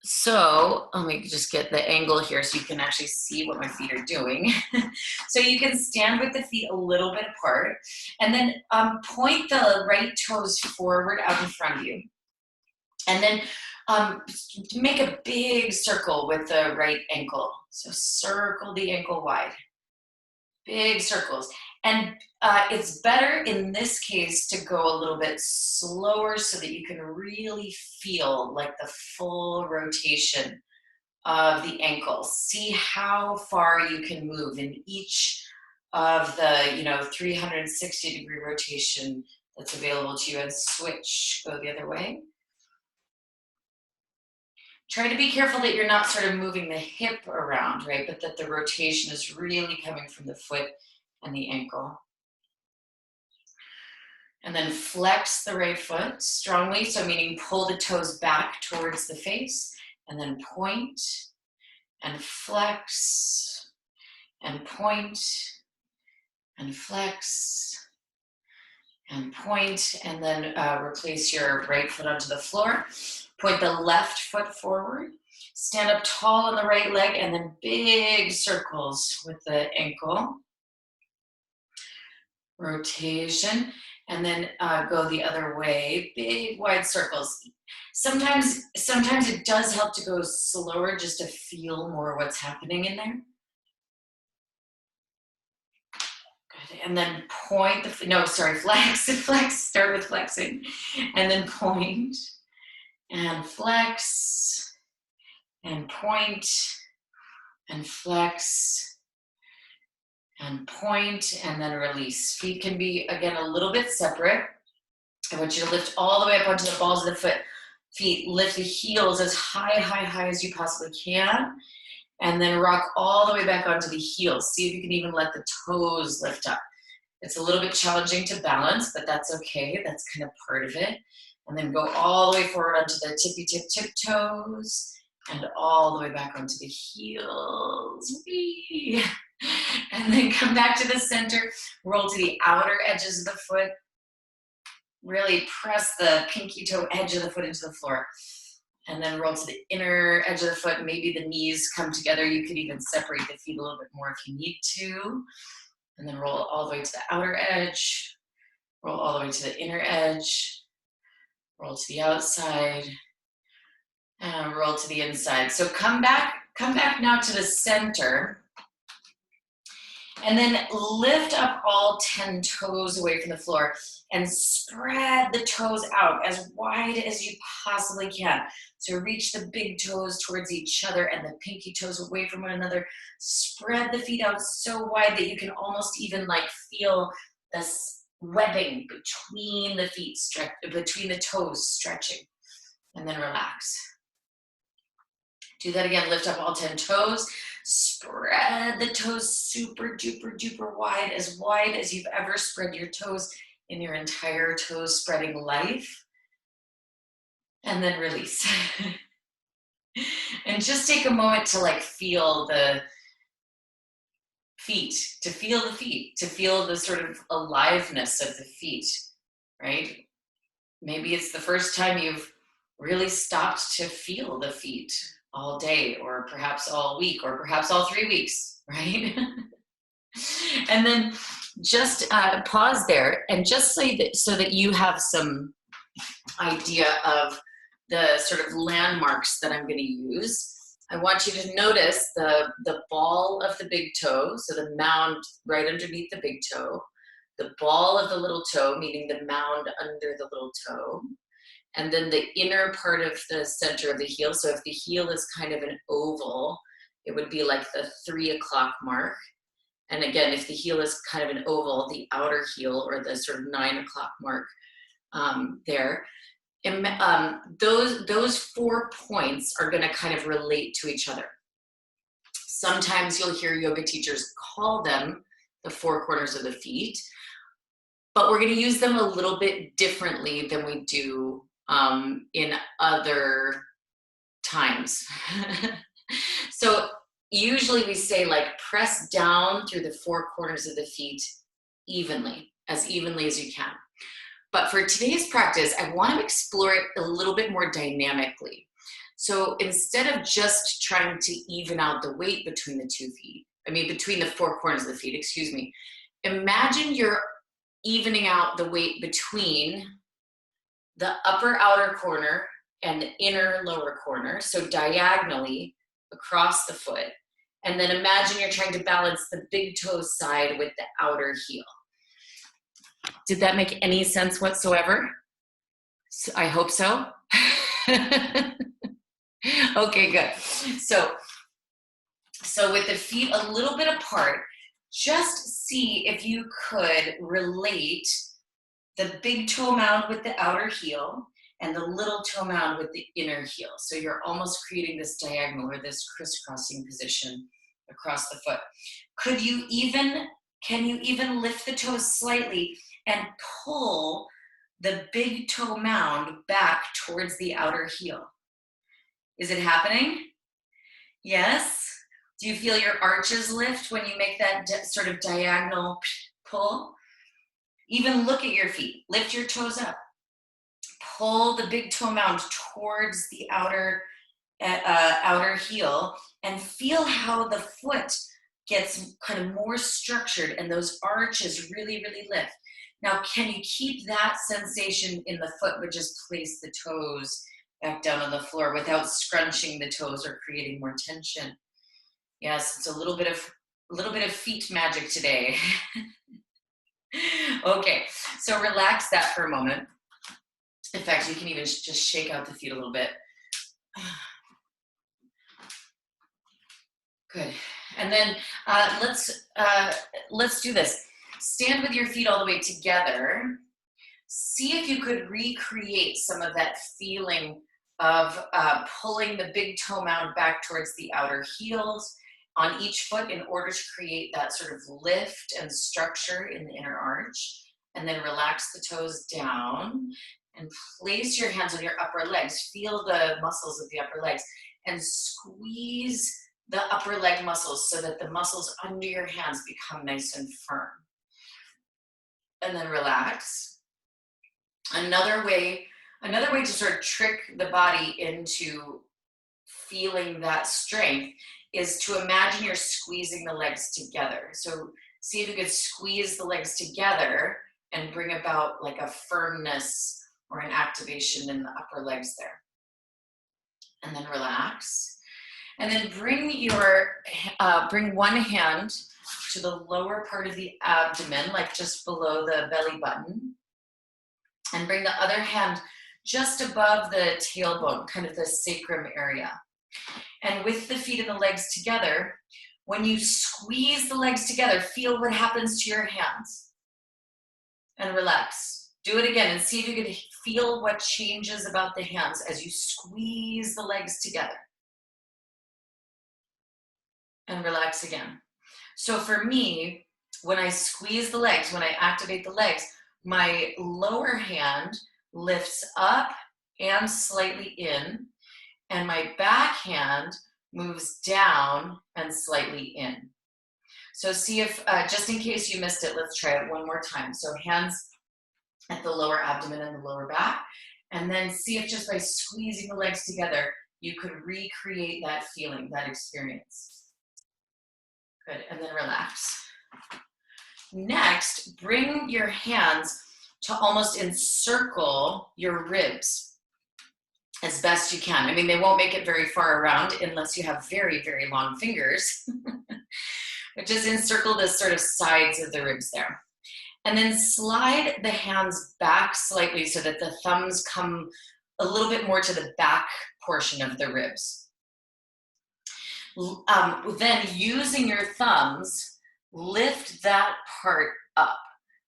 So let me just get the angle here so you can actually see what my feet are doing. So you can stand with the feet a little bit apart and then point the right toes forward out in front of you. And then make a big circle with the right ankle. So circle the ankle wide. Big circles. And it's better in this case to go a little bit slower so that you can really feel like the full rotation of the ankle. See how far you can move in each of the 360-degree rotation that's available to you, and switch, go the other way. Try to be careful that you're not sort of moving the hip around, right? But that the rotation is really coming from the foot and the ankle. And then flex the right foot strongly, so meaning pull the toes back towards the face, and then point and flex and point and flex and point, and then replace your right foot onto the floor. Point the left foot forward, stand up tall on the right leg, and then big circles with the ankle. Rotation, and then go the other way, big wide circles. Sometimes it does help to go slower just to feel more what's happening in there. Good. And then point flex, start with flexing, and then point, and flex, and point, and flex, and point, and then release. Feet can be, again, a little bit separate. I want you to lift all the way up onto the balls of the feet. Lift the heels as high as you possibly can, and then rock all the way back onto the heels. See if you can even let the toes lift up. It's a little bit challenging to balance, but that's okay. That's kind of part of it. And then go all the way forward onto the tip toes, and all the way back onto the heels. Whee! And then come back to the center, roll to the outer edges of the foot. Really press the pinky toe edge of the foot into the floor. And then roll to the inner edge of the foot. Maybe the knees come together. You could even separate the feet a little bit more if you need to. And then roll all the way to the outer edge. Roll all the way to the inner edge. Roll to the outside. And roll to the inside. So come back now to the center. And then lift up all 10 toes away from the floor and spread the toes out as wide as you possibly can. So reach the big toes towards each other and the pinky toes away from one another. Spread the feet out so wide that you can almost even feel this webbing between the feet, between the toes stretching. And then relax. Do that again, lift up all 10 toes. Spread the toes super duper wide as you've ever spread your toes in your entire toes spreading life. And then release. And just take a moment to feel the feet, to feel the sort of aliveness of the feet, right? Maybe it's the first time you've really stopped to feel the feet all day, or perhaps all week, or perhaps all 3 weeks, right? And then just pause there, and just so that you have some idea of the sort of landmarks that I'm going to use. I want you to notice the ball of the big toe, so the mound right underneath the big toe, the ball of the little toe, meaning the mound under the little toe, and then the inner part of the center of the heel. So if the heel is kind of an oval, it would be like the 3 o'clock mark. And again, if the heel is kind of an oval, the outer heel, or the sort of 9 o'clock mark there. Those 4 points are going to kind of relate to each other. Sometimes you'll hear yoga teachers call them the 4 corners of the feet, but we're going to use them a little bit differently than we do in other times. So usually we say press down through the 4 corners of the feet evenly as you can. But for today's practice, I want to explore it a little bit more dynamically. So instead of just trying to even out the weight between the 2 feet, between the 4 corners of the feet, excuse me, imagine you're evening out the weight between the upper outer corner and the inner lower corner, so diagonally across the foot. And then imagine you're trying to balance the big toe side with the outer heel. Did that make any sense whatsoever? I hope so. Okay, good. So with the feet a little bit apart, just see if you could relate the big toe mound with the outer heel and the little toe mound with the inner heel. So you're almost creating this diagonal or this crisscrossing position across the foot. Can you even lift the toes slightly and pull the big toe mound back towards the outer heel? Is it happening? Yes? Do you feel your arches lift when you make that sort of diagonal pull? Even look at your feet. Lift your toes up. Pull the big toe mound towards the outer heel and feel how the foot gets kind of more structured and those arches really, really lift. Now, can you keep that sensation in the foot, but just place the toes back down on the floor without scrunching the toes or creating more tension? Yes, it's a little bit of feet magic today. Okay, so relax that for a moment. In fact, you can even just shake out the feet a little bit. Good. And then let's do this. Stand with your feet all the way together. See if you could recreate some of that feeling of pulling the big toe mound back towards the outer heels on each foot in order to create that sort of lift and structure in the inner arch. And then relax the toes down and place your hands on your upper legs. Feel the muscles of the upper legs and squeeze the upper leg muscles so that the muscles under your hands become nice and firm. And then relax. Another way to sort of trick the body into feeling that strength is to imagine you're squeezing the legs together. So see if you could squeeze the legs together and bring about like a firmness or an activation in the upper legs there. And then relax. And then bring one hand to the lower part of the abdomen, like just below the belly button. And bring the other hand just above the tailbone, kind of the sacrum area. And with the feet and the legs together, when you squeeze the legs together, feel what happens to your hands. And relax. Do it again and see if you can feel what changes about the hands as you squeeze the legs together. And relax again. So for me, when I squeeze the legs, when I activate the legs, my lower hand lifts up and slightly in, and my back hand moves down and slightly in. So see if, just in case you missed it, let's try it one more time. So hands at the lower abdomen and the lower back, and then see if just by squeezing the legs together, you could recreate that feeling, that experience. Good, and then relax. Next, bring your hands to almost encircle your ribs as best you can. I mean, they won't make it very far around unless you have very, very long fingers. But just encircle the sort of sides of the ribs there. And then slide the hands back slightly so that the thumbs come a little bit more to the back portion of the ribs. Then using your thumbs, lift that part up.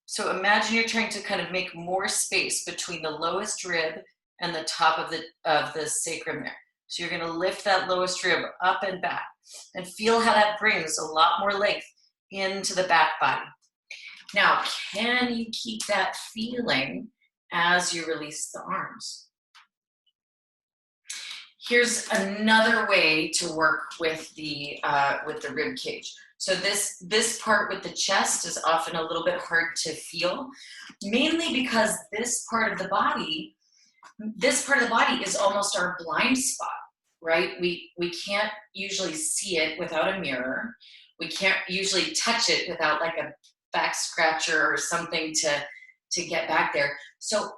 So imagine you're trying to kind of make more space between the lowest rib and the top of the sacrum there. So you're gonna lift that lowest rib up and back and feel how that brings a lot more length into the back body. Now, can you keep that feeling as you release the arms? Here's another way to work with the rib cage. So this part with the chest is often a little bit hard to feel, mainly because this part of the body is almost our blind spot. right? We can't usually see it without a mirror. We can't usually touch it without like a back scratcher or something to get back there. So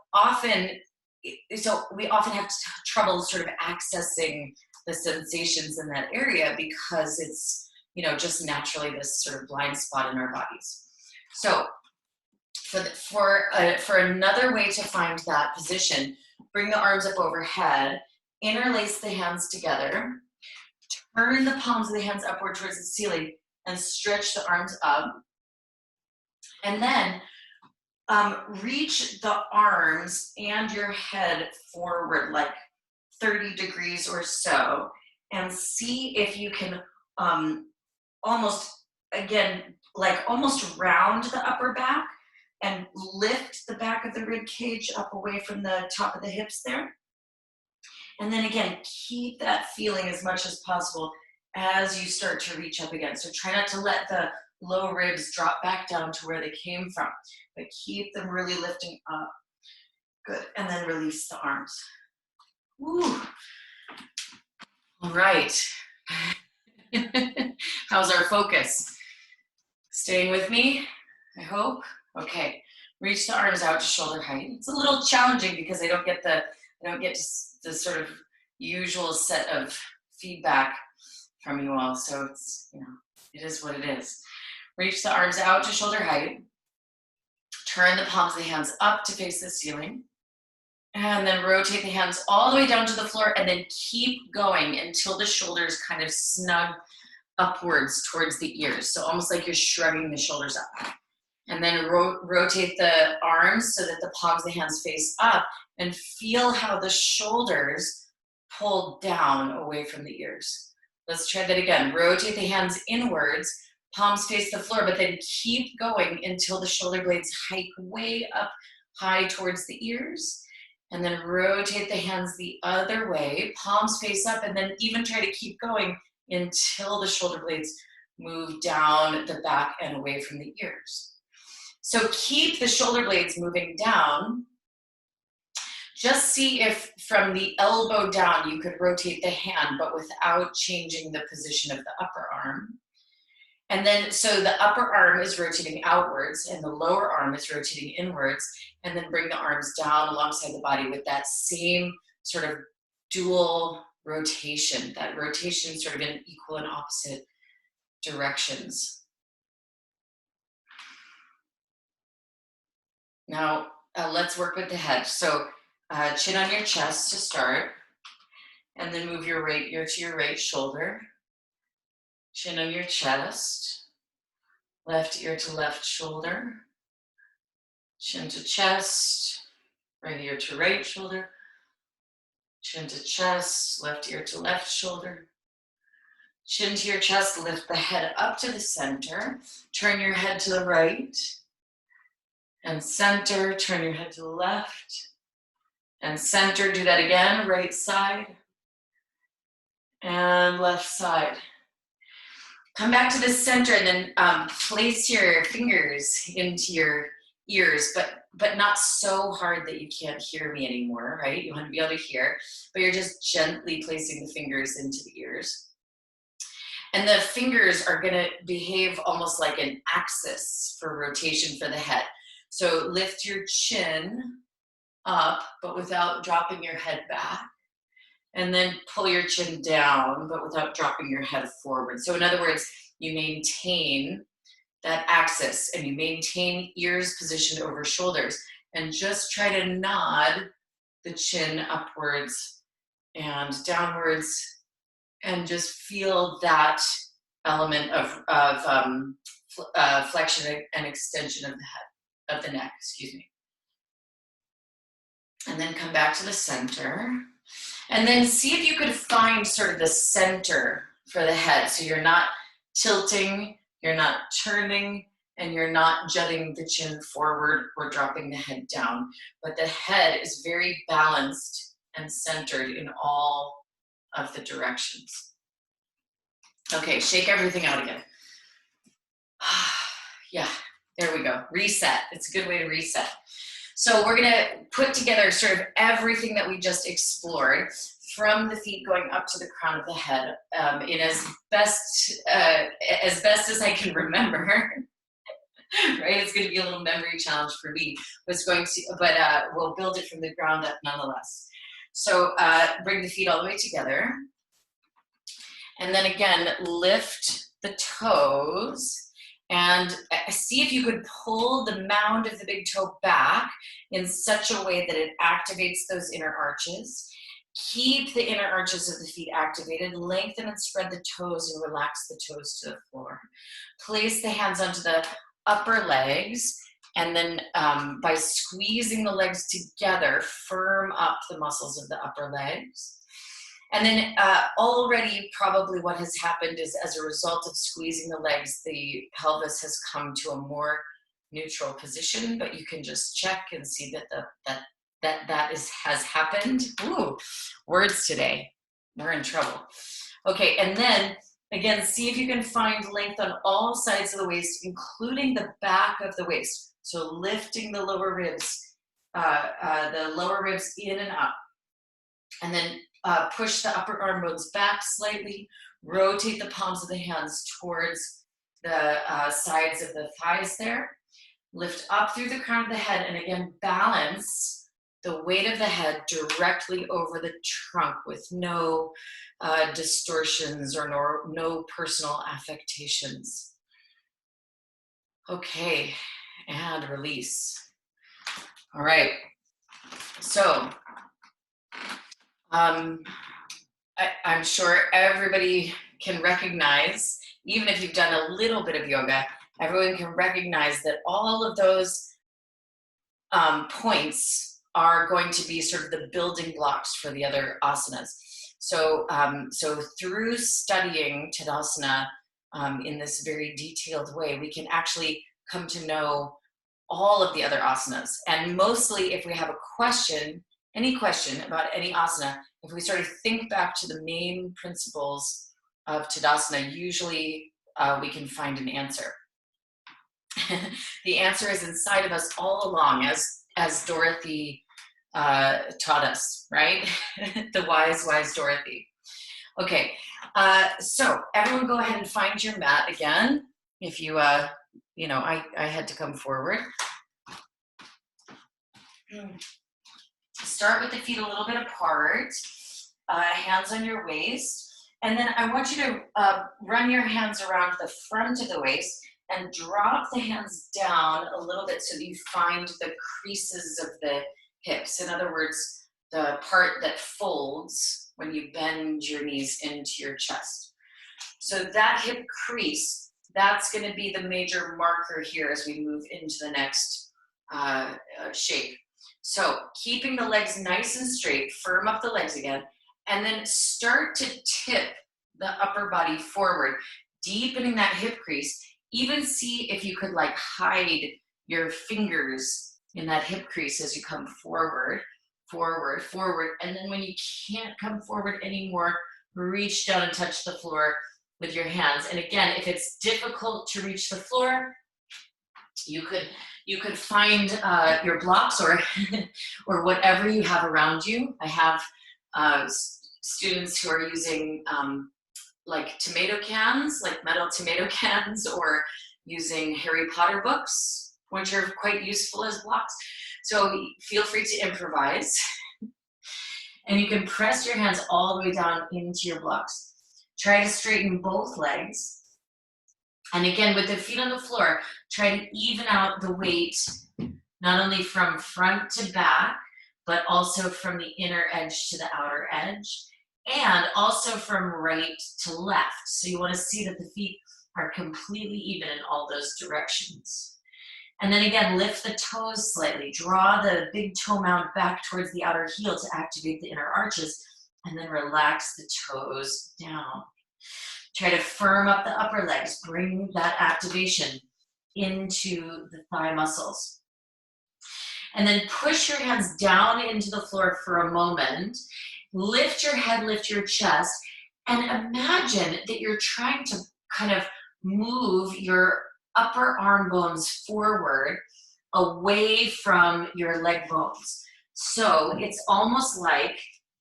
we often have trouble sort of accessing the sensations in that area because it's, you know, just naturally this sort of blind spot in our bodies. So for another way to find that position, bring the arms up overhead, interlace the hands together, turn the palms of the hands upward towards the ceiling, and stretch the arms up. And then reach the arms and your head forward like 30 degrees or so, and see if you can almost round the upper back and lift the back of the rib cage up away from the top of the hips there. And then again, keep that feeling as much as possible as you start to reach up again. So try not to let the low ribs drop back down to where they came from, but keep them really lifting up. Good, and then release the arms. Woo. All right. How's our focus? Staying with me, I hope. Okay, reach the arms out to shoulder height. It's a little challenging because I don't get the sort of usual set of feedback from you all. So it's, you know, it is what it is. Reach the arms out to shoulder height. Turn the palms of the hands up to face the ceiling. And then rotate the hands all the way down to the floor, and then keep going until the shoulders kind of snug upwards towards the ears. So almost like you're shrugging the shoulders up. And then rotate the arms so that the palms of the hands face up, and feel how the shoulders pull down away from the ears. Let's try that again. Rotate the hands inwards, palms face the floor, but then keep going until the shoulder blades hike way up high towards the ears. And then rotate the hands the other way, palms face up, and then even try to keep going until the shoulder blades move down the back and away from the ears. So keep the shoulder blades moving down. Just see if from the elbow down you could rotate the hand, but without changing the position of the upper arm. And then, so the upper arm is rotating outwards and the lower arm is rotating inwards, and then bring the arms down alongside the body with that same sort of dual rotation, that rotation sort of in equal and opposite directions. Now, let's work with the head. So chin on your chest to start, and then move your right ear to your right shoulder. Chin on your chest, left ear to left shoulder, chin to chest, right ear to right shoulder, chin to chest, left ear to left shoulder, chin to your chest, lift the head up to the center, turn your head to the right, and center, turn your head to the left, and center, do that again, right side, and left side. Come back to the center, and then place your fingers into your ears, but not so hard that you can't hear me anymore, right? You want to be able to hear, but you're just gently placing the fingers into the ears. And the fingers are going to behave almost like an axis for rotation for the head. So lift your chin up, but without dropping your head back. And then pull your chin down, but without dropping your head forward. So in other words, you maintain that axis and you maintain ears positioned over shoulders, and just try to nod the chin upwards and downwards, and just feel that element of flexion and extension of the head, of the neck, excuse me. And then come back to the center. And then see if you could find sort of the center for the head. So you're not tilting, you're not turning, and you're not jutting the chin forward or dropping the head down. But the head is very balanced and centered in all of the directions. Okay, shake everything out again. Yeah, there we go. Reset. It's a good way to reset. So we're going to put together sort of everything that we just explored. from the feet going up to the crown of the head in as best as I can remember. Right, it's going to be a little memory challenge for me, but we'll build it from the ground up nonetheless. So bring the feet all the way together, and then again lift the toes, and see if you could pull the mound of the big toe back in such a way that it activates those inner arches. Keep the inner arches of the feet activated. Lengthen and spread the toes and relax the toes to the floor. Place the hands onto the upper legs, and then by squeezing the legs together, firm up the muscles of the upper legs. And then already probably what has happened is, as a result of squeezing the legs, the pelvis has come to a more neutral position, but you can just check and see that has happened. Ooh, words today. We're in trouble. Okay, and then again, see if you can find length on all sides of the waist, including the back of the waist. So lifting the lower ribs in and up. And then push the upper arm bones back slightly. Rotate the palms of the hands towards the sides of the thighs there. Lift up through the crown of the head, and again, balance the weight of the head directly over the trunk with no distortions or no personal affectations. Okay, and release. All right, so I'm sure everybody can recognize, even if you've done a little bit of yoga, everyone can recognize that all of those points are going to be sort of the building blocks for the other asanas. So, so through studying Tadasana in this very detailed way, we can actually come to know all of the other asanas. And mostly if we have a question, any question about any asana, if we sort of think back to the main principles of Tadasana, usually we can find an answer. The answer is inside of us all along, as Dorothy taught us, right? The wise Dorothy. Okay, so everyone go ahead and find your mat again. If you, I had to come forward. Start with the feet a little bit apart, hands on your waist, and then I want you to run your hands around the front of the waist and drop the hands down a little bit so that you find the creases of the hips. In other words, the part that folds when you bend your knees into your chest. So that hip crease, that's going to be the major marker here as we move into the next shape. So keeping the legs nice and straight, firm up the legs again, and then start to tip the upper body forward, deepening that hip crease. Even see if you could like hide your fingers in that hip crease as you come forward, forward, forward. And then when you can't come forward anymore, reach down and touch the floor with your hands. And again, if it's difficult to reach the floor, you could find your blocks or or whatever you have around you. I have students who are using like tomato cans, like metal tomato cans, or using Harry Potter books, which are quite useful as blocks. So feel free to improvise. And you can press your hands all the way down into your blocks. Try to straighten both legs. And again, with the feet on the floor, try to even out the weight, not only from front to back, but also from the inner edge to the outer edge, and also from right to left. So you want to see that the feet are completely even in all those directions. And then again, lift the toes slightly. Draw the big toe mound back towards the outer heel to activate the inner arches, and then relax the toes down. Try to firm up the upper legs. Bring that activation into the thigh muscles. And then push your hands down into the floor for a moment. Lift your head, lift your chest, and imagine that you're trying to kind of move your upper arm bones forward away from your leg bones. So it's almost like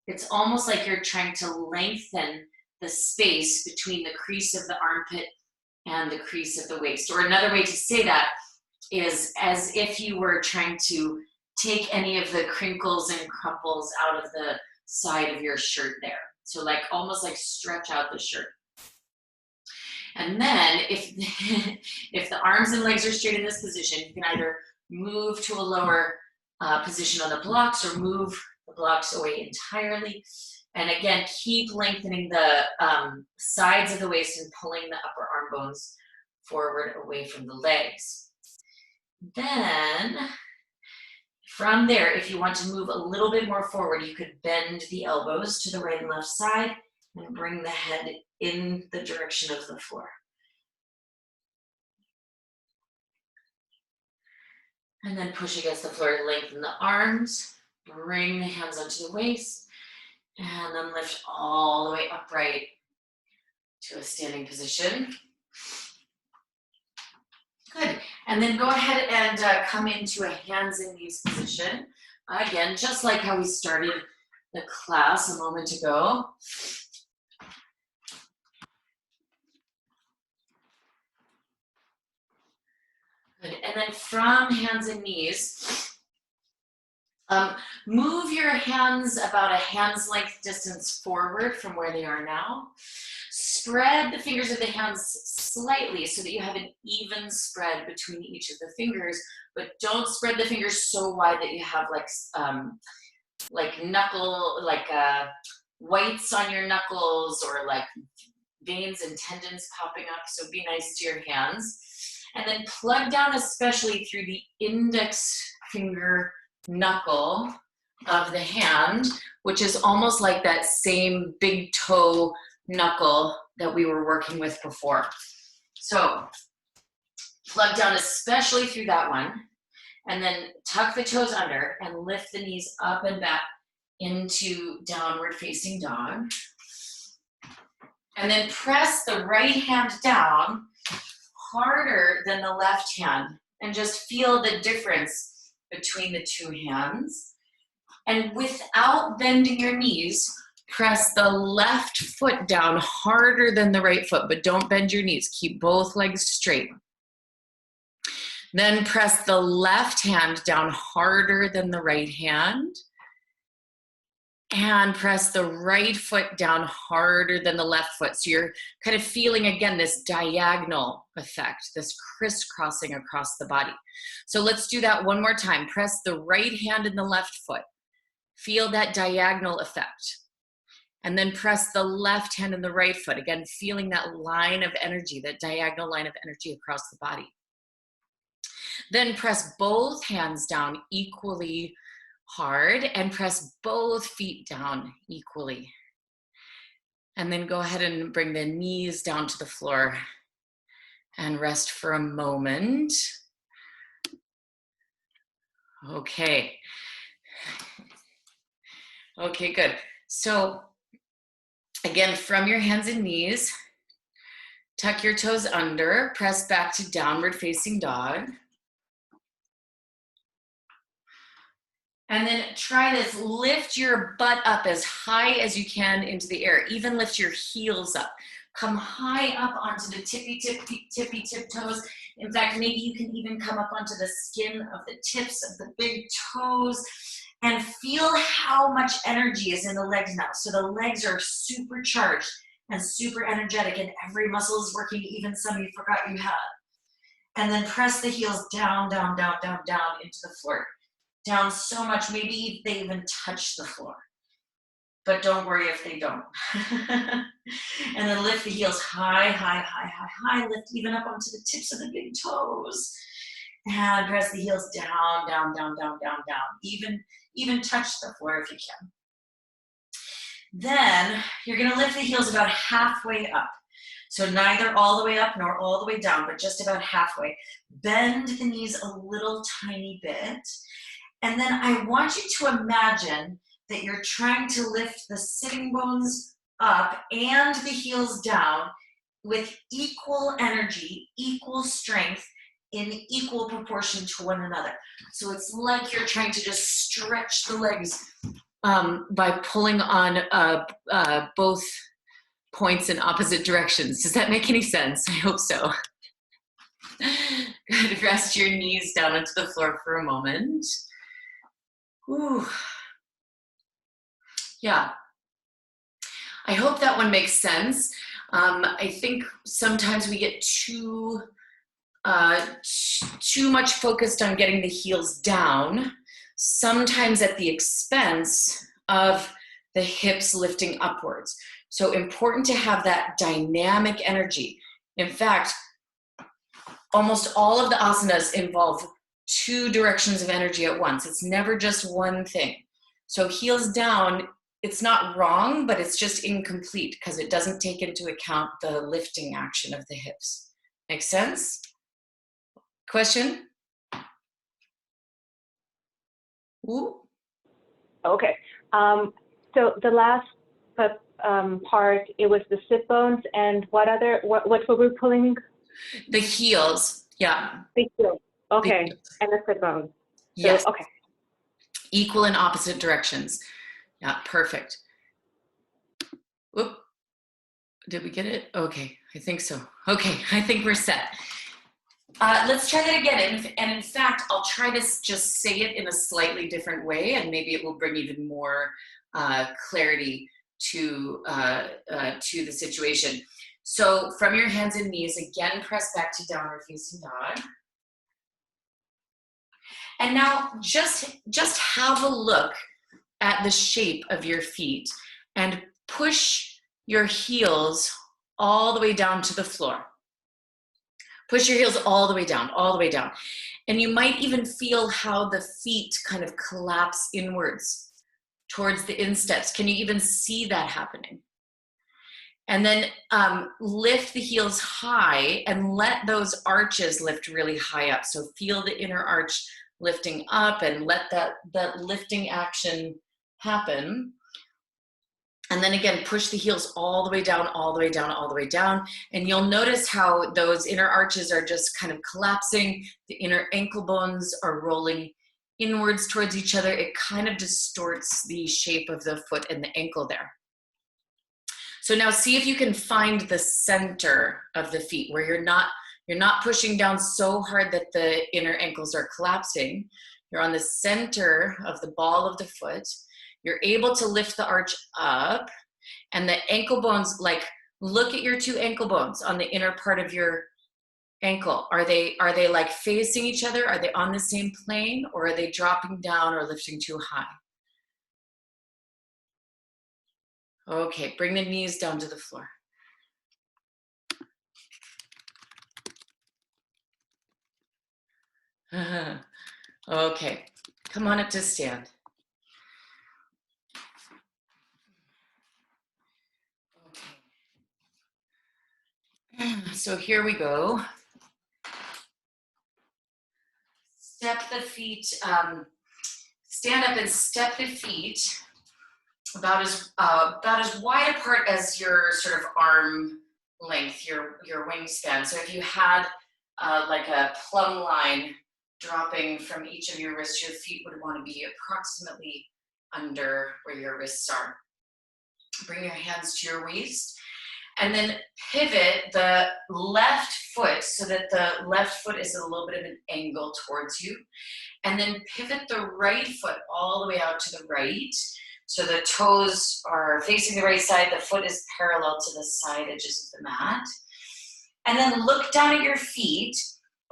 it's almost like you're trying to lengthen the space between the crease of the armpit and the crease of the waist. Or another way to say that is as if you were trying to take any of the crinkles and crumples out of the side of your shirt there. So like almost like stretch out the shirt. And then if the arms and legs are straight in this position, you can either move to a lower position on the blocks or move the blocks away entirely. And again, keep lengthening the sides of the waist and pulling the upper arm bones forward away from the legs. Then from there, if you want to move a little bit more forward, you could bend the elbows to the right and left side and bring the head in the direction of the floor. And then push against the floor, lengthen the arms, bring the hands onto the waist, and then lift all the way upright to a standing position. Good. And then go ahead and come into a hands and knees position. Again, just like how we started the class a moment ago. Good. And then from hands and knees, move your hands about a hand's length distance forward from where they are now. Spread the fingers of the hands slightly so that you have an even spread between each of the fingers, but don't spread the fingers so wide that you have whites on your knuckles or like veins and tendons popping up. So be nice to your hands. And then plug down especially through the index finger knuckle of the hand, which is almost like that same big toe knuckle that we were working with before. So plug down especially through that one, and then tuck the toes under and lift the knees up and back into downward facing dog. And then press the right hand down harder than the left hand and just feel the difference between the two hands. And without bending your knees, press the left foot down harder than the right foot, but don't bend your knees. Keep both legs straight. Then press the left hand down harder than the right hand. And press the right foot down harder than the left foot. So you're kind of feeling, again, this diagonal effect, this crisscrossing across the body. So let's do that one more time. Press the right hand and the left foot. Feel that diagonal effect. And then press the left hand and the right foot. Again, feeling that line of energy, that diagonal line of energy across the body. Then press both hands down equally hard and press both feet down equally. And then go ahead and bring the knees down to the floor and rest for a moment. Okay. Okay, good. So again, from your hands and knees, tuck your toes under, press back to downward facing dog. And then try this, lift your butt up as high as you can into the air. Even lift your heels up. Come high up onto the tippy tip toes. In fact, maybe you can even come up onto the skin of the tips of the big toes and feel how much energy is in the legs now. So the legs are supercharged and super energetic and every muscle is working, even some you forgot you had. And then press the heels down, down, down, down, down into the floor. Down so much, maybe they even touch the floor. But don't worry if they don't. And then lift the heels high, high, high, high, high. Lift even up onto the tips of the big toes. And press the heels down, down, down, down, down, down. Even touch the floor if you can. Then you're gonna lift the heels about halfway up. So neither all the way up nor all the way down, but just about halfway. Bend the knees a little tiny bit. And then I want you to imagine that you're trying to lift the sitting bones up and the heels down with equal energy, equal strength, in equal proportion to one another. So it's like you're trying to just stretch the legs by pulling on both points in opposite directions. Does that make any sense? I hope so. Good. Rest your knees down onto the floor for a moment. Ooh. Yeah. I hope that one makes sense. I think sometimes we get too much focused on getting the heels down, sometimes at the expense of the hips lifting upwards. So important to have that dynamic energy. In fact, almost all of the asanas involve two directions of energy at once. It's never just one thing. So heels down, it's not wrong, but it's just incomplete because it doesn't take into account the lifting action of the hips. Make sense? Question? Ooh. Okay. So the last part, it was the sit bones and what were we pulling? The heels, yeah. The heels. Okay. And the sit bones. Yes. So, okay. Equal in opposite directions. Yeah, perfect. Whoop. Did we get it? Okay, I think so. Okay, I think we're set. Let's try that again. And in fact, I'll try to just say it in a slightly different way, and maybe it will bring even more clarity to the situation. So from your hands and knees, again, press back to downward facing dog. And now just have a look at the shape of your feet and push your heels all the way down to the floor. Push your heels all the way down, all the way down. And you might even feel how the feet kind of collapse inwards towards the insteps. Can you even see that happening? And then lift the heels high and let those arches lift really high up. So feel the inner arch lifting up and let that lifting action happen. And then again, push the heels all the way down, all the way down, all the way down. And you'll notice how those inner arches are just kind of collapsing. The inner ankle bones are rolling inwards towards each other. It kind of distorts the shape of the foot and the ankle there. So now see if you can find the center of the feet where you're not pushing down so hard that the inner ankles are collapsing. You're on the center of the ball of the foot. You're able to lift the arch up, and the ankle bones, like, look at your two ankle bones on the inner part of your ankle. Are they like facing each other? Are they on the same plane, or are they dropping down or lifting too high? Okay, bring the knees down to the floor. Okay, come on up to stand. So here we go. Step the feet, stand up and step the feet about as wide apart as your sort of arm length, your wingspan. So if you had like a plumb line dropping from each of your wrists, your feet would want to be approximately under where your wrists are. Bring your hands to your waist. And then pivot the left foot so that the left foot is a little bit of an angle towards you. And then pivot the right foot all the way out to the right. So the toes are facing the right side. The foot is parallel to the side edges of the mat. And then look down at your feet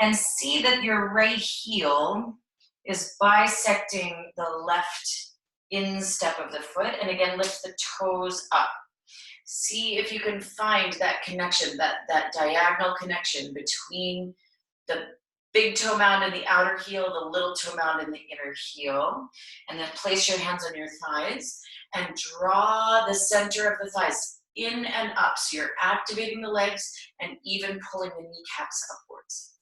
and see that your right heel is bisecting the left instep of the foot. And again, lift the toes up. See if you can find that connection, that diagonal connection between the big toe mound and the outer heel, the little toe mound and the inner heel. And then place your hands on your thighs and draw the center of the thighs in and up. So you're activating the legs and even pulling the kneecaps upwards.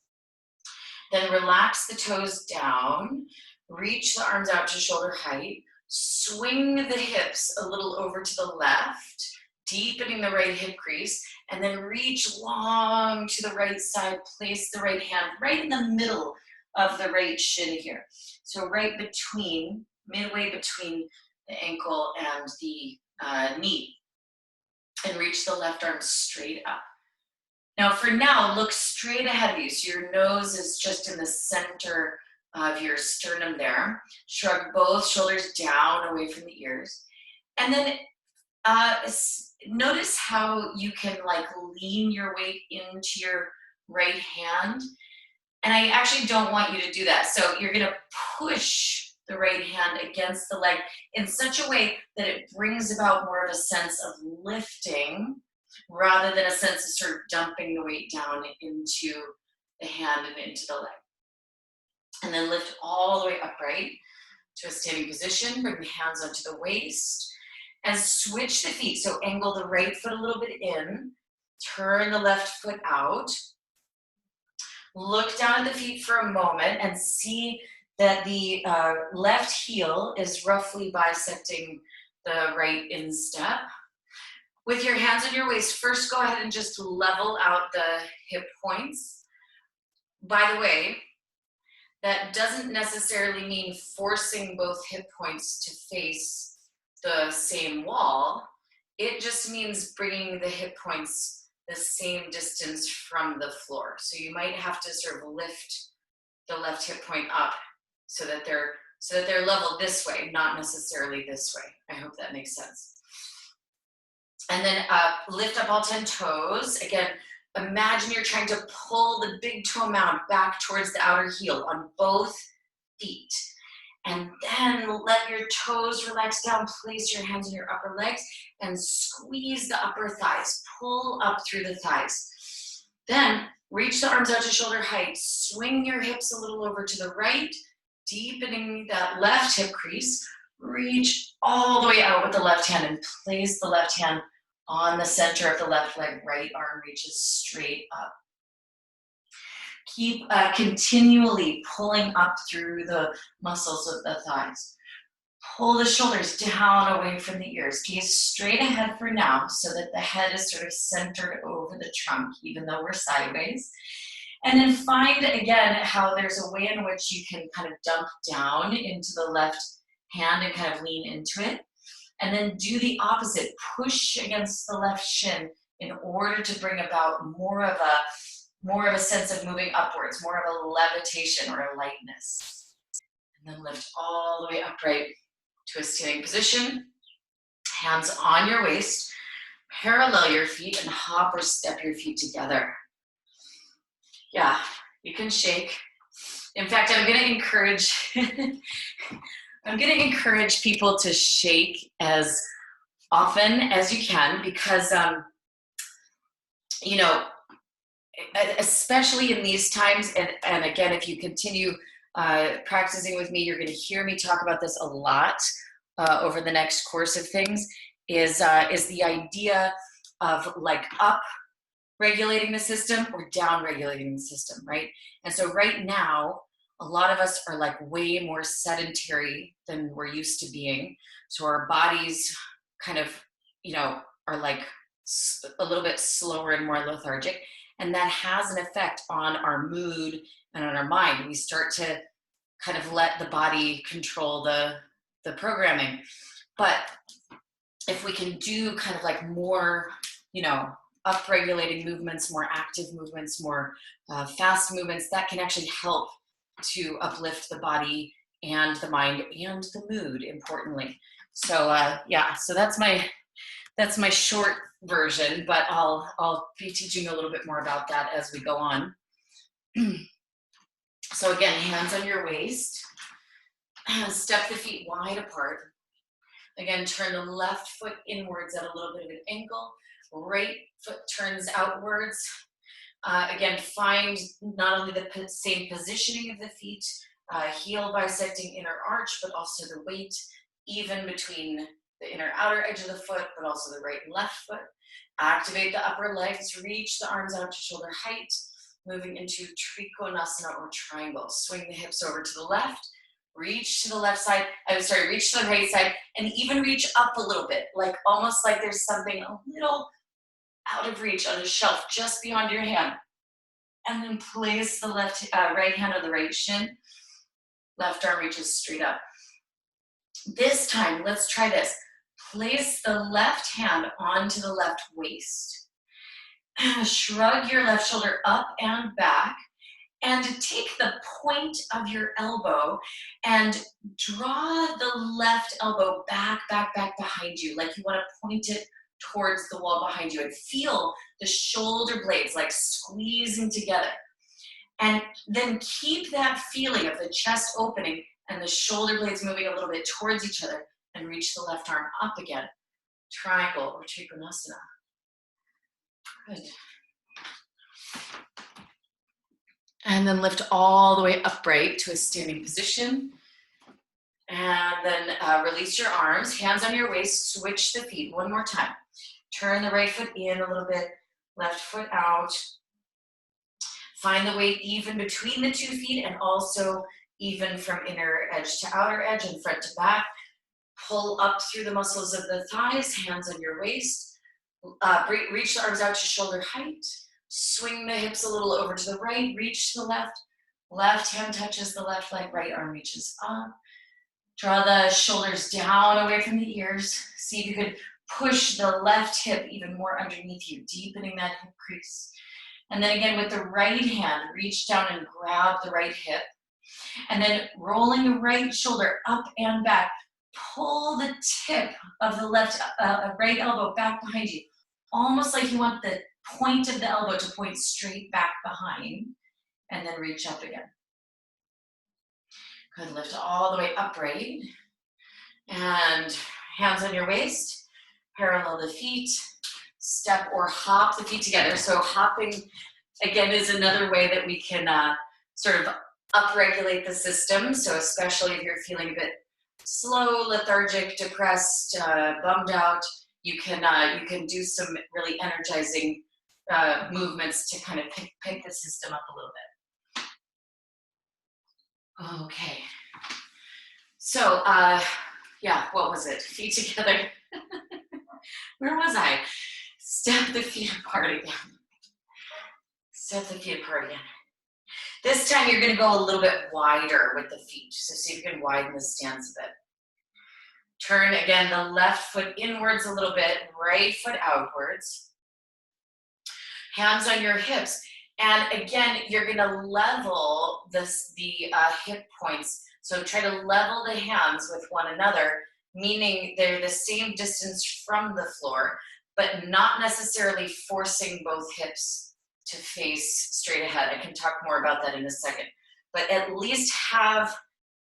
Then relax the toes down, reach the arms out to shoulder height, swing the hips a little over to the left, deepening the right hip crease, and then reach long to the right side. Place the right hand right in the middle of the right shin here. So right between, midway between the ankle and the knee, and reach the left arm straight up. Now for now, look straight ahead of you. So your nose is just in the center of your sternum there. Shrug both shoulders down away from the ears. And then notice how you can like lean your weight into your right hand. And I actually don't want you to do that. So you're gonna push the right hand against the leg in such a way that it brings about more of a sense of lifting rather than a sense of sort of dumping the weight down into the hand and into the leg. And then lift all the way upright to a standing position. Bring the hands onto the waist and switch the feet. So angle the right foot a little bit in, turn the left foot out. Look down at the feet for a moment and see that the left heel is roughly bisecting the right instep. With your hands on your waist, first go ahead and just level out the hip points. By the way, that doesn't necessarily mean forcing both hip points to face the same wall. It just means bringing the hip points the same distance from the floor. So you might have to sort of lift the left hip point up so that they're level this way, not necessarily this way. I hope that makes sense. And then lift up all 10 toes. Again, imagine you're trying to pull the big toe mound back towards the outer heel on both feet. And then let your toes relax down. Place your hands on your upper legs and squeeze the upper thighs. Pull up through the thighs. Then reach the arms out to shoulder height. Swing your hips a little over to the right, deepening that left hip crease. Reach all the way out with the left hand and place the left hand on the center of the left leg. Right arm reaches straight up. Keep continually pulling up through the muscles of the thighs. Pull the shoulders down away from the ears. Gaze straight ahead for now so that the head is sort of centered over the trunk, even though we're sideways. And then find again how there's a way in which you can kind of dump down into the left hand and kind of lean into it. And then do the opposite. Push against the left shin in order to bring about more of a sense of moving upwards, more of a levitation or a lightness. And then lift all the way upright to a standing position. Hands on your waist. Parallel your feet and hop or step your feet together. Yeah, you can shake. In fact, I'm going to encourage people to shake as often as you can because, especially in these times, and again, if you continue practicing with me, you're going to hear me talk about this a lot over the next course of things, is the idea of like up regulating the system or down regulating the system, right? And so right now, a lot of us are like way more sedentary than we're used to being. So our bodies kind of, are like a little bit slower and more lethargic. And that has an effect on our mood and on our mind. We start to kind of let the body control the programming. But if we can do kind of like more, up-regulating movements, more active movements, more fast movements, that can actually help to uplift the body and the mind and the mood, importantly. So so that's my short version, but I'll be teaching a little bit more about that as we go on. So again, hands on your waist, step the feet wide apart. Again, turn the left foot inwards at a little bit of an angle. Right foot turns outwards. Again, find not only the same positioning of the feet, heel bisecting inner arch, but also the weight even between the inner outer edge of the foot, but also the right and left foot. Activate the upper legs, reach the arms out to shoulder height, moving into Trikonasana or triangle. Swing the hips over to the left, reach to the left side, reach to the right side, and even reach up a little bit, like almost like there's something a little out of reach on a shelf just beyond your hand. And then place the right hand on the right shin. Left arm reaches straight up. This time, let's try this. Place the left hand onto the left waist. Shrug your left shoulder up and back, and take the point of your elbow and draw the left elbow back behind you, like you want to point it towards the wall behind you, and feel the shoulder blades like squeezing together. And then keep that feeling of the chest opening and the shoulder blades moving a little bit towards each other, and reach the left arm up again. Triangle or Trikonasana. Good. And then lift all the way upright to a standing position. And then release your arms, hands on your waist, switch the feet one more time. Turn the right foot in a little bit, left foot out. Find the weight even between the 2 feet and also even from inner edge to outer edge and front to back. Pull up through the muscles of the thighs, hands on your waist. Reach the arms out to shoulder height. Swing the hips a little over to the right, reach to the left. Left hand touches the left leg, right arm reaches up. Draw the shoulders down away from the ears. See if you could push the left hip even more underneath you, deepening that hip crease. And then again with the right hand, reach down and grab the right hip. And then rolling the right shoulder up and back, pull the tip of the right elbow back behind you, almost like you want the point of the elbow to point straight back behind, and then reach up again. Good, lift all the way upright, and hands on your waist, parallel the feet, step or hop the feet together. So hopping, again, is another way that we can sort of upregulate the system. So especially if you're feeling a bit slow, lethargic, depressed, bummed out, you can do some really energizing movements to kind of pick the system up a little bit. Okay. So, yeah, what was it? Feet together. Where was I? Step the feet apart again. Step the feet apart again. This time you're gonna go a little bit wider with the feet. So see if you can widen the stance a bit. Turn again the left foot inwards a little bit, right foot outwards. Hands on your hips. And again, you're gonna level the hip points. So try to level the hands with one another, meaning they're the same distance from the floor, but not necessarily forcing both hips to face straight ahead. I can talk more about that in a second. But at least have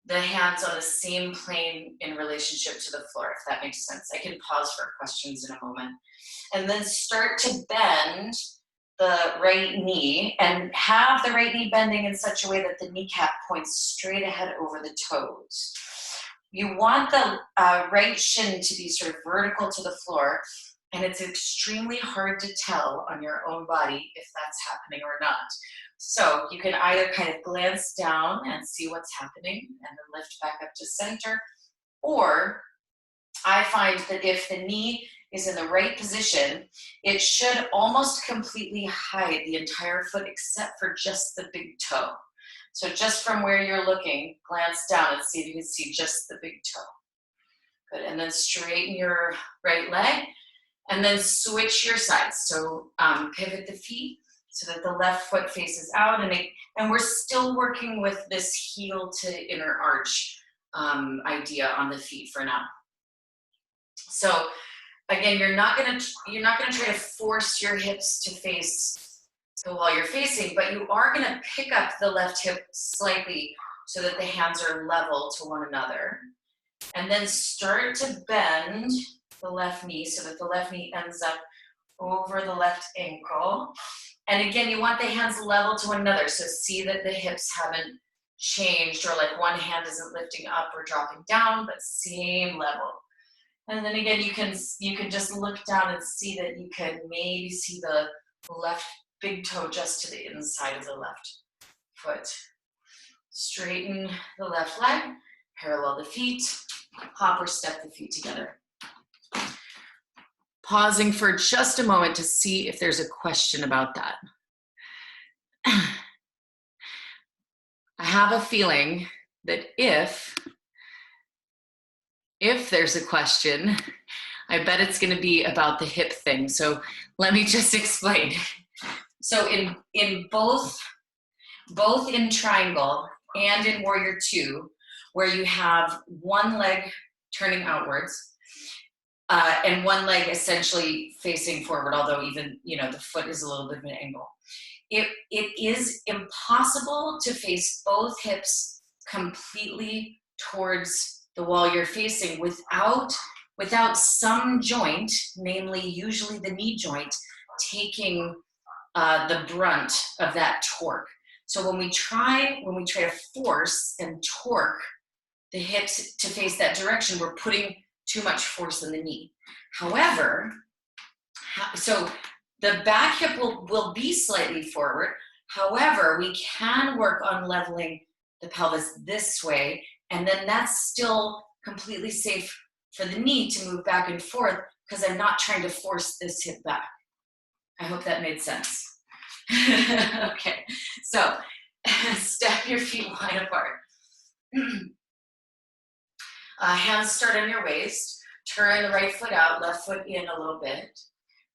the hands on the same plane in relationship to the floor, if that makes sense. I can pause for questions in a moment. And then start to bend the right knee, and have the right knee bending in such a way that the kneecap points straight ahead over the toes. You want the right shin to be sort of vertical to the floor, and it's extremely hard to tell on your own body if that's happening or not. So you can either kind of glance down and see what's happening and then lift back up to center, or I find that if the knee is in the right position, it should almost completely hide the entire foot except for just the big toe. So just from where you're looking, glance down and see if you can see just the big toe. Good, and then straighten your right leg, and then switch your sides. So pivot the feet so that the left foot faces out, and we're still working with this heel to inner arch idea on the feet for now. So again, you're not gonna try to force your hips to face the wall you're facing, but you are gonna pick up the left hip slightly so that the hands are level to one another. And then start to bend the left knee so that the left knee ends up over the left ankle. And again, you want the hands level to one another. So see that the hips haven't changed, or like one hand isn't lifting up or dropping down, but same level. And then again, you can just look down and see that you can maybe see the left big toe just to the inside of the left foot. Straighten the left leg, parallel the feet, hop or step the feet together. Pausing for just a moment to see if there's a question about that. I have a feeling that if If there's a question, I bet it's going to be about the hip thing. So let me just explain. So in both in triangle and in warrior two, where you have one leg turning outwards and one leg essentially facing forward, although even, the foot is a little bit of an angle. It is impossible to face both hips completely towards the wall you're facing without some joint, namely usually the knee joint, taking the brunt of that torque. So when we try to force and torque the hips to face that direction, we're putting too much force in the knee. However, so the back hip will be slightly forward. However, we can work on leveling the pelvis this way, and then that's still completely safe for the knee to move back and forth because I'm not trying to force this hip back. I hope that made sense. Okay, so step your feet wide apart. Hands start on your waist. Turn the right foot out, left foot in a little bit.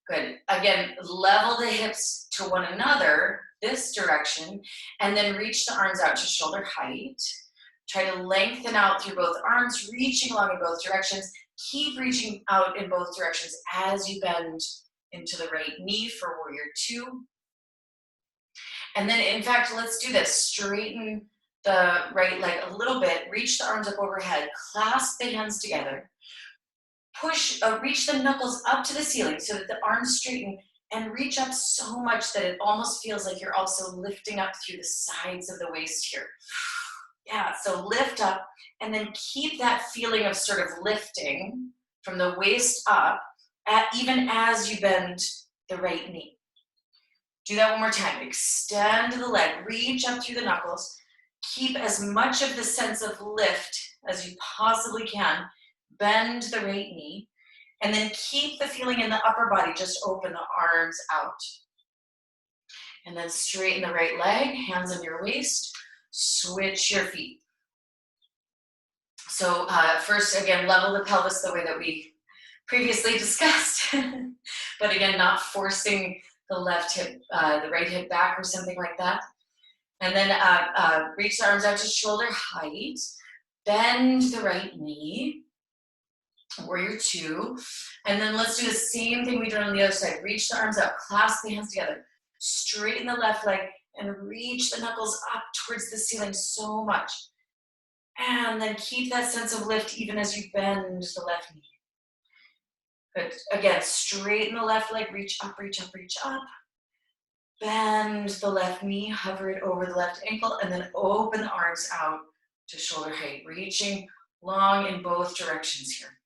Good. Again, level the hips to one another, this direction, and then reach the arms out to shoulder height. Try to lengthen out through both arms, reaching along in both directions. Keep reaching out in both directions as you bend into the right knee for warrior two. And then, in fact, let's do this. Straighten the right leg a little bit, reach the arms up overhead, clasp the hands together. Reach the knuckles up to the ceiling so that the arms straighten and reach up so much that it almost feels like you're also lifting up through the sides of the waist here. Yeah, so lift up and then keep that feeling of sort of lifting from the waist up even as you bend the right knee. Do that one more time. Extend the leg, reach up through the knuckles. Keep as much of the sense of lift as you possibly can. Bend the right knee, and then keep the feeling in the upper body. Just open the arms out. And then straighten the right leg, hands on your waist, switch your feet. So first, again, level the pelvis the way that we previously discussed, but again, not forcing the left hip, the right hip back or something like that. And then reach the arms out to shoulder height, bend the right knee, warrior two, and then let's do the same thing we did on the other side. Reach the arms out, clasp the hands together, straighten the left leg, and reach the knuckles up towards the ceiling so much. And then keep that sense of lift even as you bend the left knee. Good. Again, straighten the left leg, reach up, reach up, reach up. Bend the left knee, hover it over the left ankle, and then open the arms out to shoulder height, reaching long in both directions here.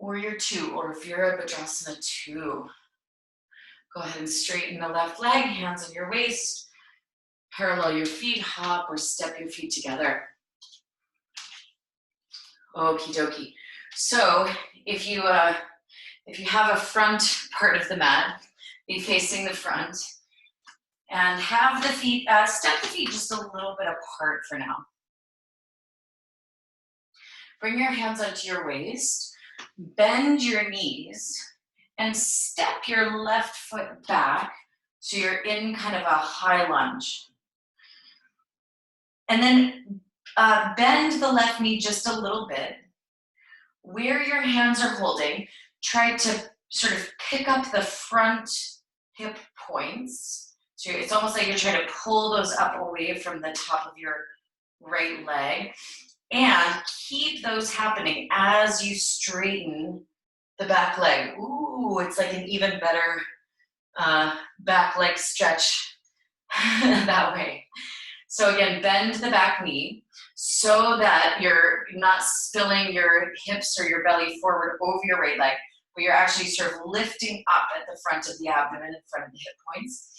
Warrior two, or Virabhadrasana two. Go ahead and straighten the left leg, hands on your waist, parallel your feet, hop or step your feet together. Okie dokie. So if you have a front part of the mat, be facing the front, and have the feet, step the feet just a little bit apart for now. Bring your hands onto your waist, bend your knees, and step your left foot back so you're in kind of a high lunge. And then bend the left knee just a little bit. Where your hands are holding, try to sort of pick up the front hip points. So it's almost like you're trying to pull those up away from the top of your right leg. And keep those happening as you straighten the back leg. Ooh, it's like an even better back leg stretch that way. So again, bend the back knee so that you're not spilling your hips or your belly forward over your right leg, but you're actually sort of lifting up at the front of the abdomen, in front of the hip points.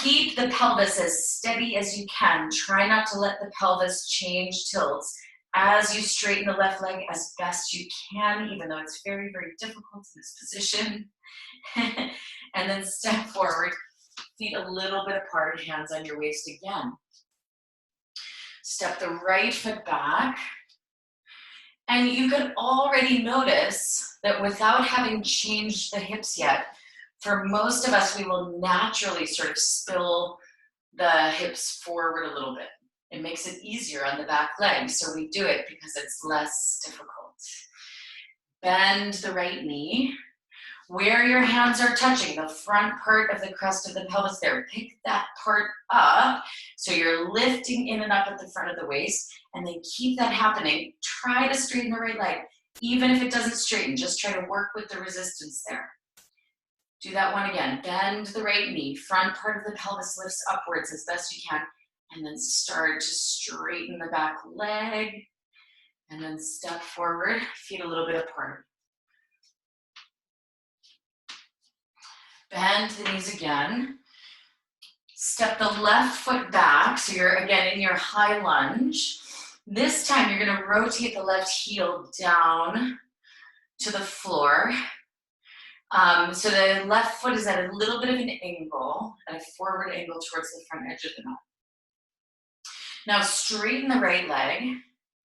Keep the pelvis as steady as you can. Try not to let the pelvis change tilts as you straighten the left leg as best you can, even though it's very, very difficult in this position. And then step forward, feet a little bit apart, hands on your waist again. Step the right foot back, And you could already notice that without having changed the hips yet, for most of us, we will naturally sort of spill the hips forward a little bit. It makes it easier on the back leg, so we do it because it's less difficult. Bend the right knee. Where your hands are touching, the front part of the crest of the pelvis there, pick that part up so you're lifting in and up at the front of the waist, and then keep that happening. Try to straighten the right leg. Even if it doesn't straighten, just try to work with the resistance there. Do that one again. Bend the right knee. Front part of the pelvis lifts upwards as best you can. And then start to straighten the back leg. And then step forward, feet a little bit apart. Bend the knees again. Step the left foot back. So you're again in your high lunge. This time you're going to rotate the left heel down to the floor. So the left foot is at a little bit of an angle, at a forward angle towards the front edge of the mat. Now straighten the right leg,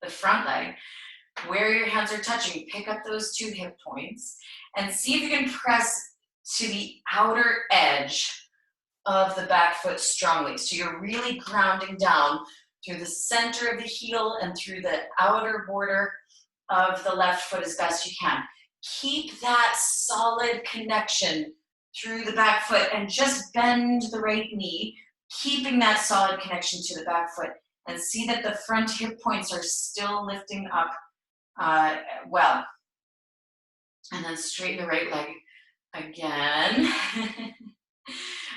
the front leg, where your hands are touching. Pick up those two hip points and see if you can press to the outer edge of the back foot strongly. So you're really grounding down through the center of the heel and through the outer border of the left foot as best you can. Keep that solid connection through the back foot and just bend the right knee, keeping that solid connection to the back foot, and see that the front hip points are still lifting up well. And then straighten the right leg again.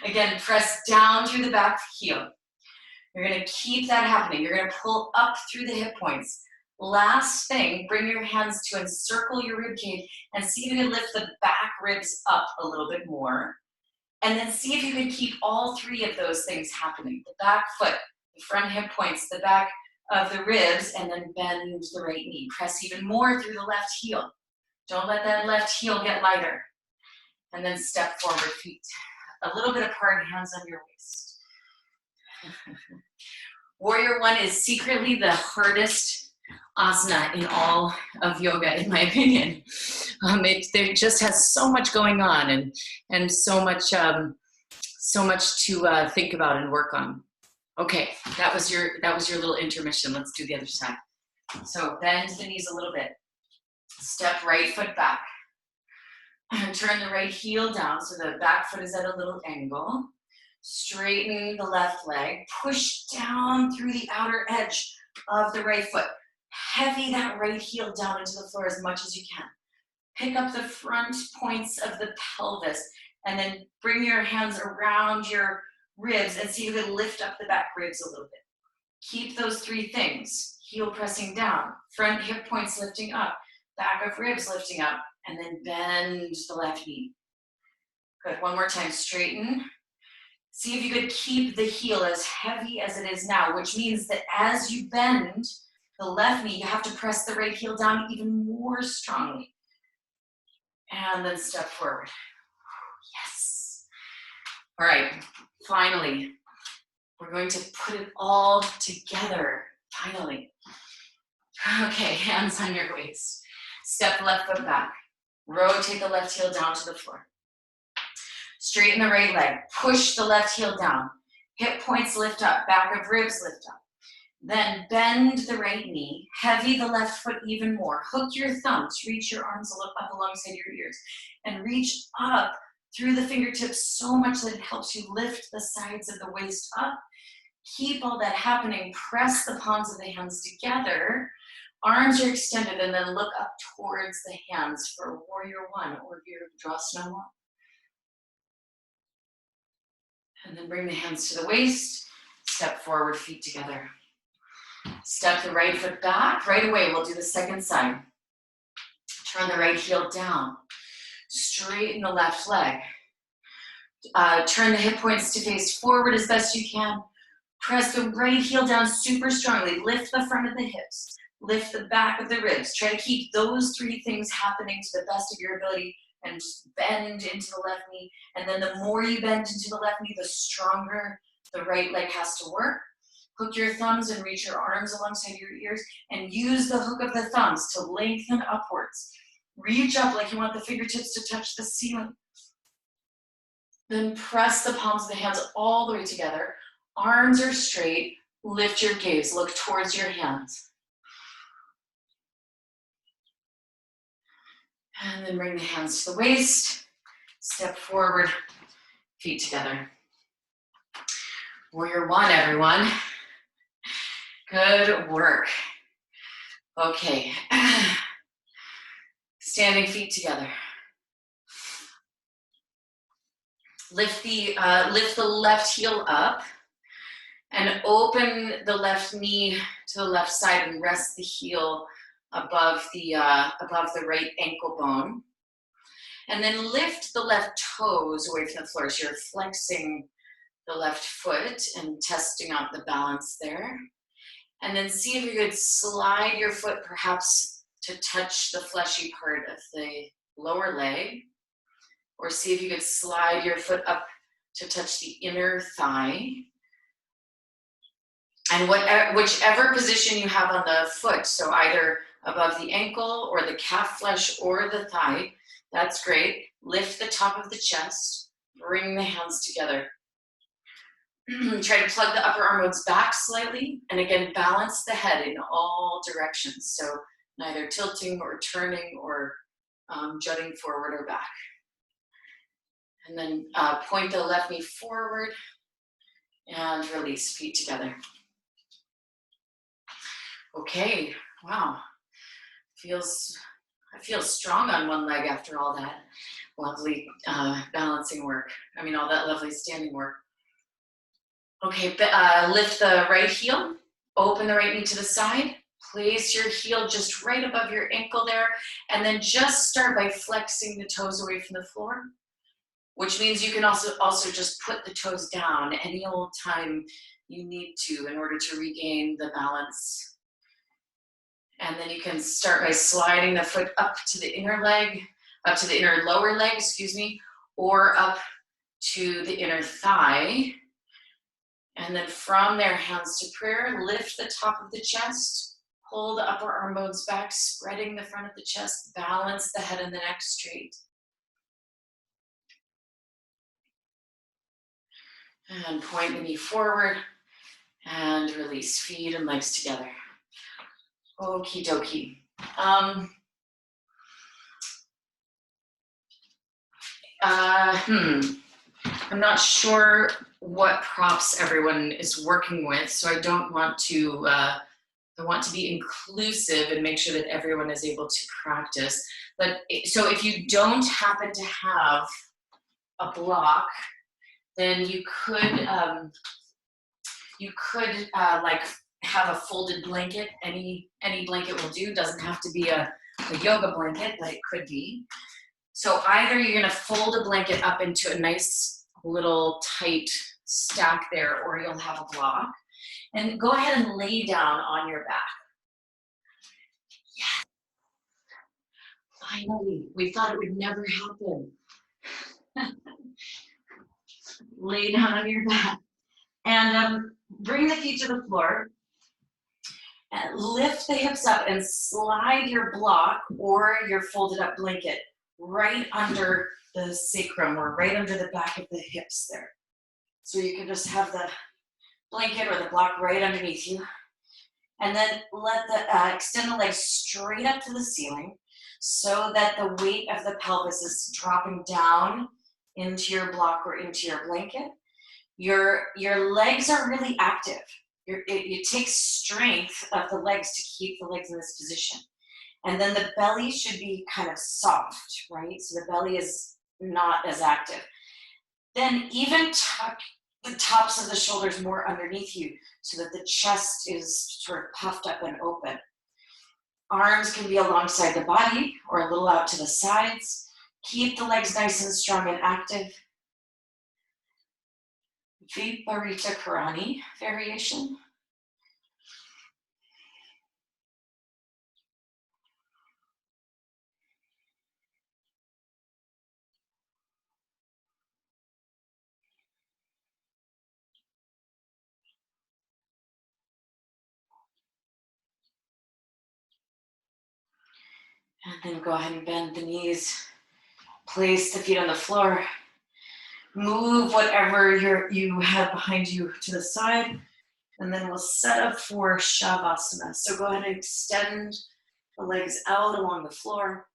Again, press down through the back heel. You're going to keep that happening. You're going to pull up through the hip points. Last thing, bring your hands to encircle your rib cage and see if you can lift the back ribs up a little bit more. And then see if you can keep all three of those things happening. The back foot, the front hip points, the back of the ribs, and then bend the right knee. Press even more through the left heel. Don't let that left heel get lighter. And then step forward, feet a little bit apart, hands on your waist. Warrior One is secretly the hardest asana in all of yoga, in my opinion. There just has so much going on and so much to think about and work on. Okay, that was your little intermission. Let's do the other side. So bend the knees a little bit. Step right foot back. Turn the right heel down so the back foot is at a little angle. Straighten the left leg. Push down through the outer edge of the right foot. Heavy that right heel down into the floor as much as you can. Pick up the front points of the pelvis and then bring your hands around your ribs and see if you can lift up the back ribs a little bit. Keep those three things. Heel pressing down, front hip points lifting up, back of ribs lifting up, and then bend the left knee. Good, one more time, straighten. See if you could keep the heel as heavy as it is now, which means that as you bend the left knee, you have to press the right heel down even more strongly. And then step forward. Yes. All right, finally, we're going to put it all together, finally. Okay, hands on your waist. Step the left foot back. Rotate the left heel down to the floor. Straighten the right leg. Push the left heel down. Hip points lift up. Back of ribs lift up. Then bend the right knee. Heavy the left foot even more. Hook your thumbs. Reach your arms up alongside your ears. And reach up through the fingertips so much that it helps you lift the sides of the waist up. Keep all that happening. Press the palms of the hands together. Arms are extended, and then look up towards the hands for Warrior One or Virabhadrasana One. And then bring the hands to the waist. Step forward, feet together. Step the right foot back. Right away, we'll do the second side. Turn the right heel down. Straighten the left leg. Turn the hip points to face forward as best you can. Press the right heel down super strongly. Lift the front of the hips. Lift the back of the ribs. Try to keep those three things happening to the best of your ability and bend into the left knee. And then the more you bend into the left knee, the stronger the right leg has to work. Hook your thumbs and reach your arms alongside your ears and use the hook of the thumbs to lengthen upwards. Reach up like you want the fingertips to touch the ceiling. Then press the palms of the hands all the way together. Arms are straight. Lift your gaze. Look towards your hands. And then bring the hands to the waist. Step forward. Feet together. Warrior one, everyone. Good work. Okay. Standing feet together. Lift the left heel up and open the left knee to the left side and rest the heel above the right ankle bone. And then lift the left toes away from the floor. So you're flexing the left foot and testing out the balance there. And then see if you could slide your foot perhaps to touch the fleshy part of the lower leg. Or see if you could slide your foot up to touch the inner thigh. And whichever position you have on the foot, so either above the ankle or the calf flesh or the thigh, that's great. Lift the top of the chest, bring the hands together. Try to plug the upper arm bones back slightly, and again, balance the head in all directions. So neither tilting or turning or jutting forward or back. And then point the left knee forward and release, feet together. Okay, wow. I feel strong on one leg after all that lovely balancing work. I mean, all that lovely standing work. Okay, lift the right heel, open the right knee to the side, place your heel just right above your ankle there, and then just start by flexing the toes away from the floor, which means you can also just put the toes down any old time you need to in order to regain the balance. And then you can start by sliding the foot up to the inner lower leg, or up to the inner thigh. And then from there, hands to prayer, lift the top of the chest, pull the upper arm bones back, spreading the front of the chest, balance the head and the neck straight. And point the knee forward and release, feet and legs together. Okie dokie. I'm not sure what props everyone is working with, so I don't want to, I want to be inclusive and make sure that everyone is able to practice. But so if you don't happen to have a block, then you could like have a folded blanket. Any blanket will do. Doesn't have to be a yoga blanket, but it could be. So either you're gonna fold a blanket up into a nice little tight stack there, or you'll have a block. And go ahead and lay down on your back. Yes. Finally, we thought it would never happen. Lay down on your back. And bring the feet to the floor. And lift the hips up and slide your block or your folded up blanket right under the sacrum or right under the back of the hips there. So you can just have the blanket or the block right underneath you. And then extend the legs straight up to the ceiling so that the weight of the pelvis is dropping down into your block or into your blanket. Your legs are really active. It takes strength of the legs to keep the legs in this position. And then the belly should be kind of soft, right? So the belly is not as active. Then even tuck the tops of the shoulders more underneath you so that the chest is sort of puffed up and open. Arms can be alongside the body or a little out to the sides. Keep the legs nice and strong and active. Viparita Karani variation. And then go ahead and bend the knees. Place the feet on the floor. Move whatever you have behind you to the side. And then we'll set up for Shavasana. So go ahead and extend the legs out along the floor.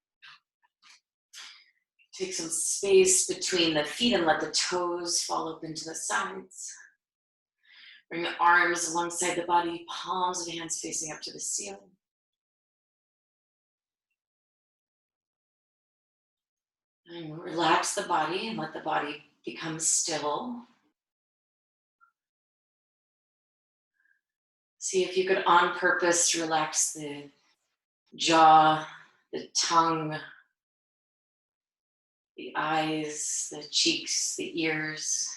Take some space between the feet and let the toes fall up into the sides. Bring the arms alongside the body, palms of the hands facing up to the ceiling. And relax the body and let the body become still. See if you could on purpose relax the jaw, the tongue, the eyes, the cheeks, the ears.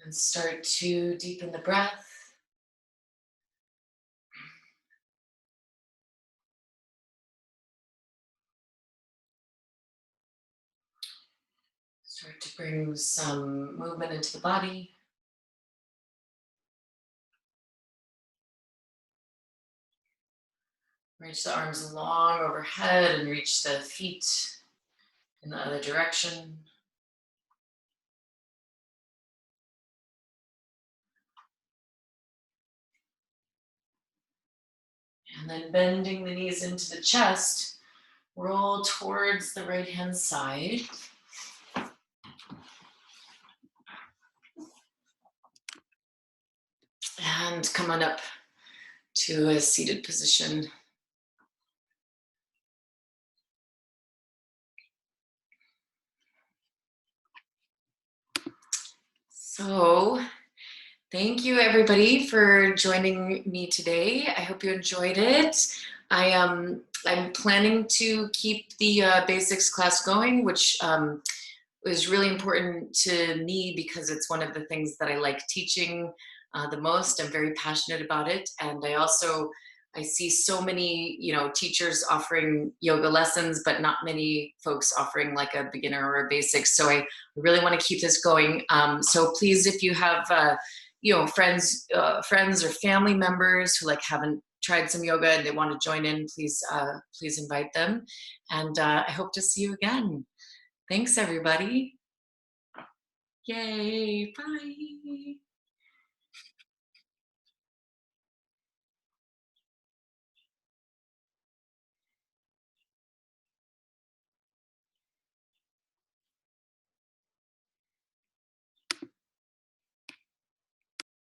And start to deepen the breath. Start to bring some movement into the body. Reach the arms long overhead and reach the feet in the other direction. And then bending the knees into the chest, roll towards the right hand side. And come on up to a seated position. So, thank you everybody for joining me today. I hope you enjoyed it. I'm planning to keep the basics class going, which is really important to me because it's one of the things that I like teaching the most. I'm very passionate about it, and I see so many teachers offering yoga lessons, but not many folks offering like a beginner or a basic. So I really want to keep this going. So please, if you have friends or family members who like haven't tried some yoga and they want to join in, please invite them. And I hope to see you again. Thanks, everybody. Yay, bye.